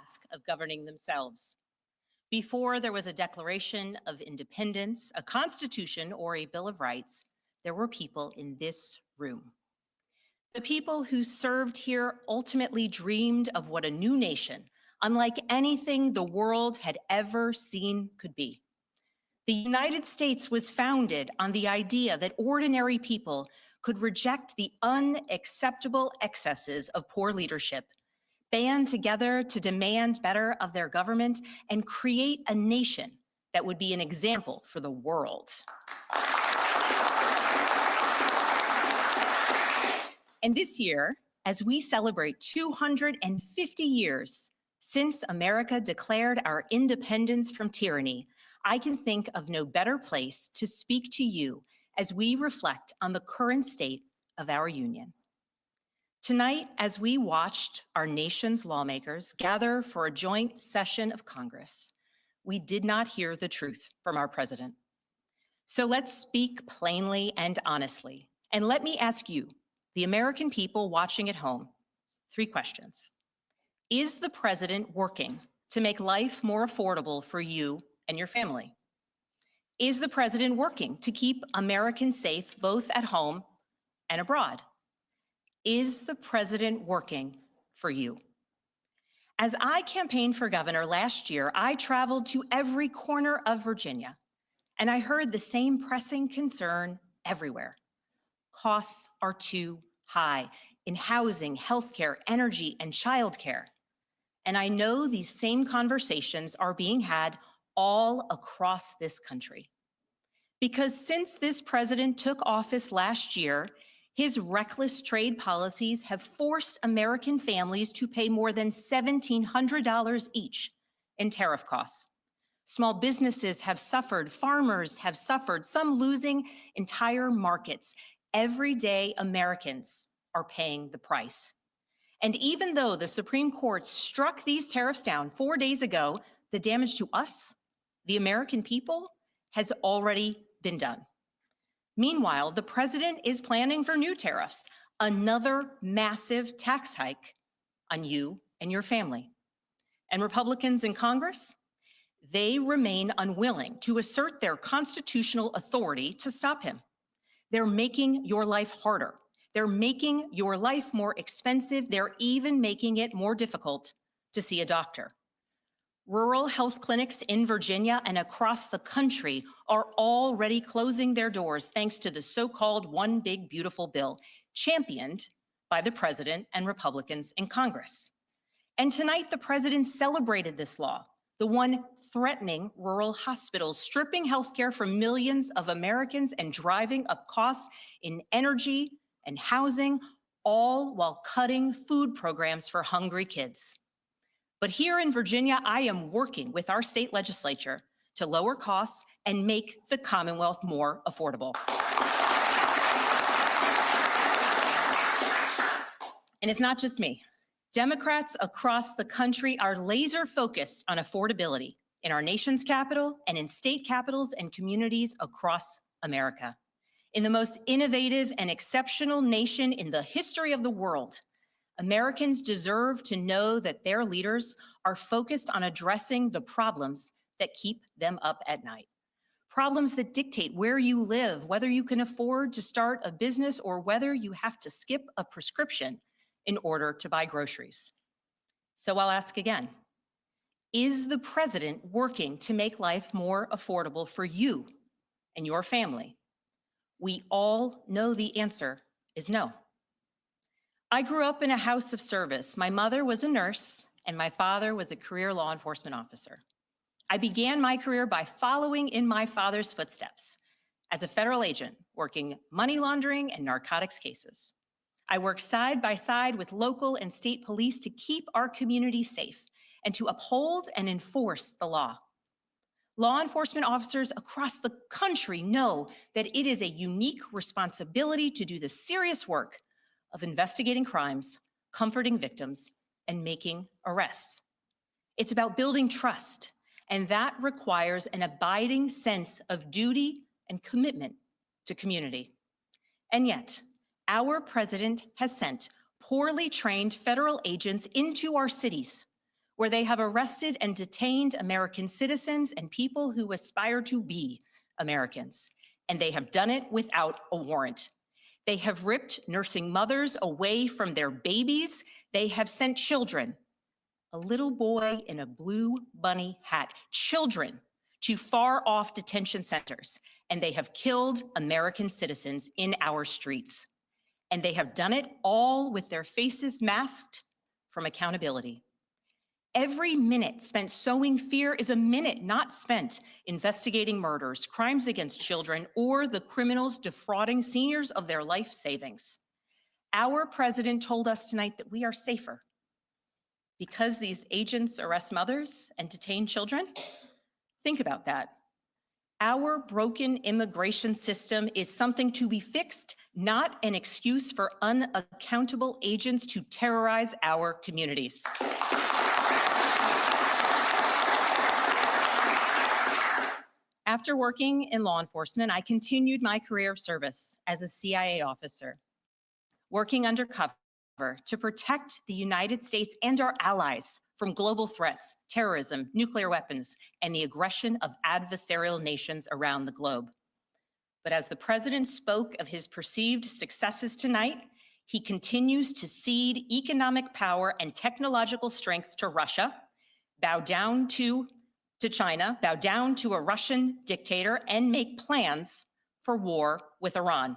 task of governing themselves. Before there was a Declaration of Independence, a Constitution, or a Bill of Rights, there were people in this room. The people who served here ultimately dreamed of what a new nation, unlike anything the world had ever seen, could be. The United States was founded on the idea that ordinary people could reject the unacceptable excesses of poor leadership, band together to demand better of their government, and create a nation that would be an example for the world. And this year, as we celebrate 250 years since America declared our independence from tyranny, I can think of no better place to speak to you as we reflect on the current state of our union. Tonight, as we watched our nation's lawmakers gather for a joint session of Congress, we did not hear the truth from our president. So let's speak plainly and honestly. And let me ask you, the American people watching at home, 3 questions. Is the president working to make life more affordable for you and your family? Is the president working to keep Americans safe both at home and abroad? Is the president working for you? As I campaigned for governor last year, I traveled to every corner of Virginia, and I heard the same pressing concern everywhere. Costs are too high in housing, healthcare, energy, and childcare. And I know these same conversations are being had all across this country. Because since this president took office last year, his reckless trade policies have forced American families to pay more than $1,700 each in tariff costs. Small businesses have suffered, farmers have suffered, some losing entire markets. Everyday Americans are paying the price. And even though the Supreme Court struck these tariffs down 4 days ago, the damage to us, the American people, has already been done. Meanwhile, the president is planning for new tariffs, another massive tax hike on you and your family. And Republicans in Congress, they remain unwilling to assert their constitutional authority to stop him. They're making your life harder. They're making your life more expensive. They're even making it more difficult to see a doctor. Rural health clinics in Virginia and across the country are already closing their doors thanks to the so-called One Big Beautiful Bill, championed by the president and Republicans in Congress. And tonight, the president celebrated this law, the one threatening rural hospitals, stripping healthcare from millions of Americans and driving up costs in energy and housing, all while cutting food programs for hungry kids. But here in Virginia, I am working with our state legislature to lower costs and make the Commonwealth more affordable. And it's not just me. Democrats across the country are laser focused on affordability in our nation's capital and in state capitals and communities across America. In the most innovative and exceptional nation in the history of the world, Americans deserve to know that their leaders are focused on addressing the problems that keep them up at night. Problems that dictate where you live, whether you can afford to start a business or whether you have to skip a prescription in order to buy groceries. So I'll ask again, is the president working to make life more affordable for you and your family? We all know the answer is no. I grew up in a house of service. My mother was a nurse and my father was a career law enforcement officer. I began my career by following in my father's footsteps as a federal agent working money laundering and narcotics cases. I worked side by side with local and state police to keep our community safe and to uphold and enforce the law. Law enforcement officers across the country know that it is a unique responsibility to do the serious work of investigating crimes, comforting victims, and making arrests. It's about building trust, and that requires an abiding sense of duty and commitment to community. And yet, our president has sent poorly trained federal agents into our cities where they have arrested and detained American citizens and people who aspire to be Americans. And they have done it without a warrant. They have ripped nursing mothers away from their babies. They have sent children, a little boy in a blue bunny hat, children to far off detention centers, and they have killed American citizens in our streets. And they have done it all with their faces masked from accountability. Every minute spent sowing fear is a minute not spent investigating murders, crimes against children, or the criminals defrauding seniors of their life savings. Our president told us tonight that we are safer because these agents arrest mothers and detain children. Think about that. Our broken immigration system is something to be fixed, not an excuse for unaccountable agents to terrorize our communities. After working in law enforcement, I continued my career of service as a CIA officer, working undercover to protect the United States and our allies from global threats, terrorism, nuclear weapons, and the aggression of adversarial nations around the globe. But as the president spoke of his perceived successes tonight, he continues to cede economic power and technological strength to Russia, bow down to China, bow down to a Russian dictator, and make plans for war with Iran.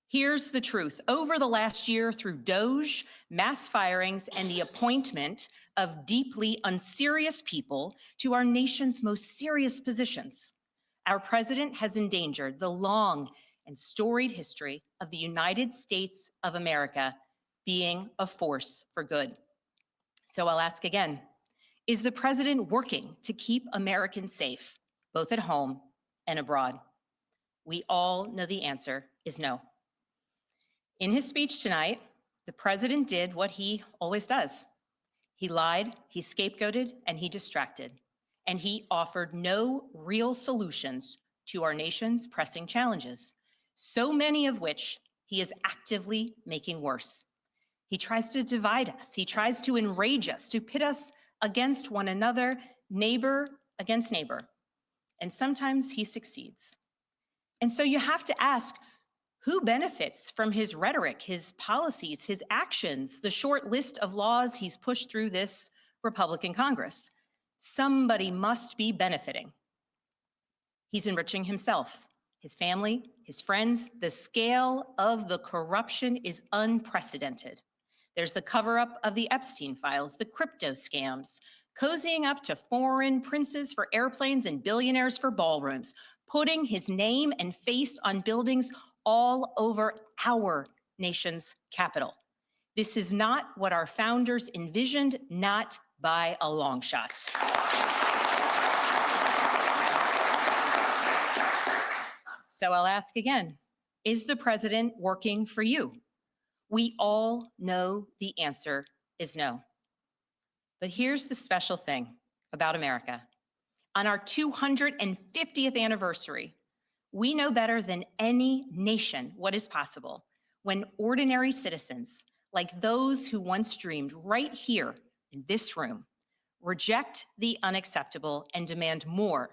Here's the truth. Over the last year, through DOGE, mass firings, and the appointment of deeply unserious people to our nation's most serious positions, our president has endangered the long and storied history of the United States of America being a force for good. So I'll ask again, is the president working to keep Americans safe, both at home and abroad? We all know the answer is no. In his speech tonight, the president did what he always does. He lied, he scapegoated, and he distracted. And he offered no real solutions to our nation's pressing challenges, so many of which he is actively making worse. He tries to divide us. He tries to enrage us, to pit us against one another, neighbor against neighbor. And sometimes he succeeds. And so you have to ask, who benefits from his rhetoric, his policies, his actions, the short list of laws he's pushed through this Republican Congress? Somebody must be benefiting. He's enriching himself, his family, his friends. The scale of the corruption is unprecedented. There's the cover-up of the Epstein files, the crypto scams, cozying up to foreign princes for airplanes and billionaires for ballrooms, putting his name and face on buildings all over our nation's capital. This is not what our founders envisioned, not by a long shot. So I'll ask again, is the president working for you? We all know the answer is no. But here's the special thing about America. On our 250th anniversary, we know better than any nation what is possible when ordinary citizens, like those who once dreamed right here in this room, reject the unacceptable and demand more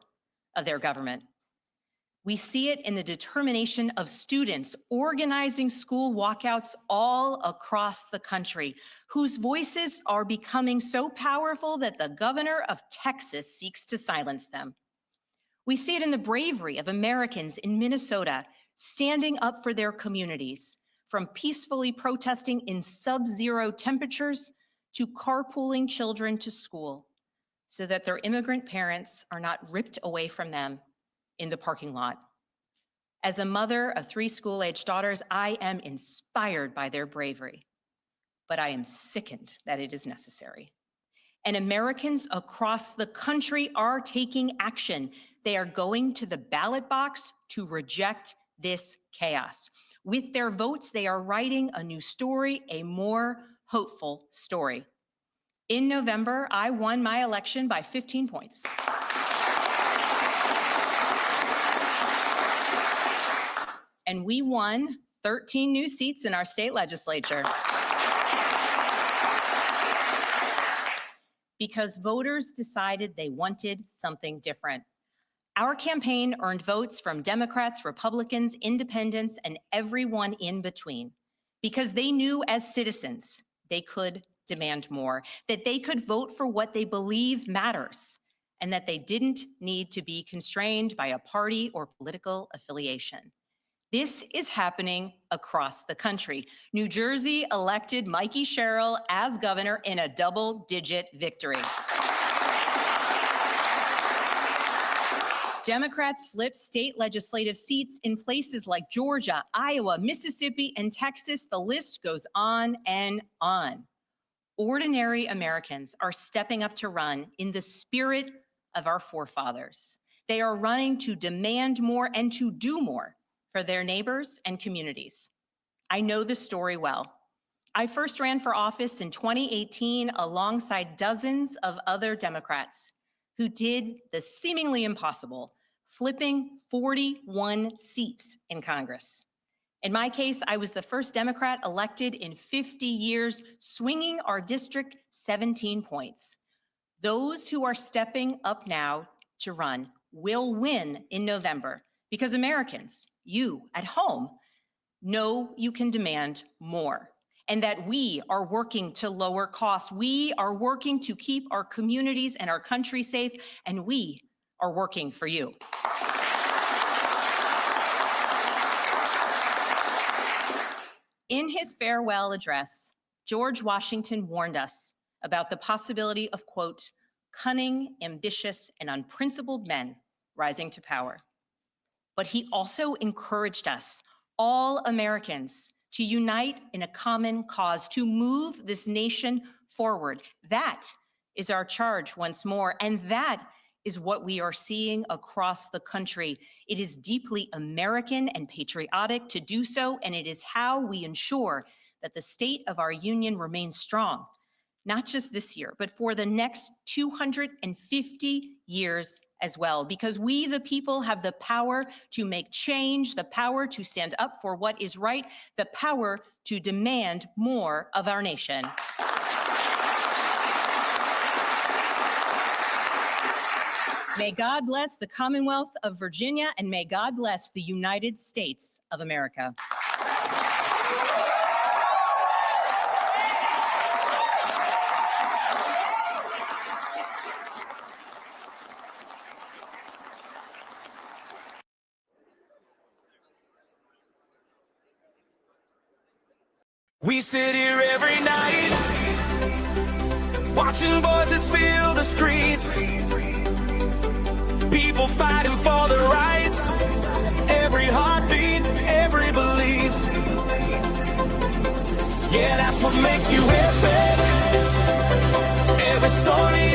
of their government. We see it in the determination of students organizing school walkouts all across the country, whose voices are becoming so powerful that the governor of Texas seeks to silence them. We see it in the bravery of Americans in Minnesota standing up for their communities, from peacefully protesting in sub-zero temperatures to carpooling children to school so that their immigrant parents are not ripped away from them in the parking lot. As a mother of 3 school-aged daughters, I am inspired by their bravery, but I am sickened that it is necessary. And Americans across the country are taking action. They are going to the ballot box to reject this chaos. With their votes, they are writing a new story, a more hopeful story. In November, I won my election by 15 points. And we won 13 new seats in our state legislature. because voters decided they wanted something different. Our campaign earned votes from Democrats, Republicans, independents, and everyone in between, because they knew as citizens they could demand more, that they could vote for what they believe matters, and that they didn't need to be constrained by a party or political affiliation. This is happening across the country. New Jersey elected Mikey Sherrill as governor in a double-digit victory. Democrats flipped state legislative seats in places like Georgia, Iowa, Mississippi, and Texas. The list goes on and on. Ordinary Americans are stepping up to run in the spirit of our forefathers. They are running to demand more and to do more for their neighbors and communities. I know this story well. I first ran for office in 2018 alongside dozens of other Democrats who did the seemingly impossible, flipping 41 seats in Congress. In my case, I was the first Democrat elected in 50 years, swinging our district 17 points. Those who are stepping up now to run will win in November because Americans, you at home, know you can demand more and that we are working to lower costs. We are working to keep our communities and our country safe, and we are working for you. In his farewell address, George Washington warned us about the possibility of, quote, cunning, ambitious, and unprincipled men rising to power. But he also encouraged us, all Americans, to unite in a common cause, to move this nation forward. That is our charge once more, and that is what we are seeing across the country. It is deeply American and patriotic to do so, and it is how we ensure that the state of our union remains strong, not just this year, but for the next 250 years as well, because we, the people, have the power to make change, the power to stand up for what is right, the power to demand more of our nation. May God bless the Commonwealth of Virginia, and may God bless the United States of America. We sit here every night, watching voices fill the streets, people fighting for their rights, every heartbeat, every belief. Yeah, that's what makes you epic. Every story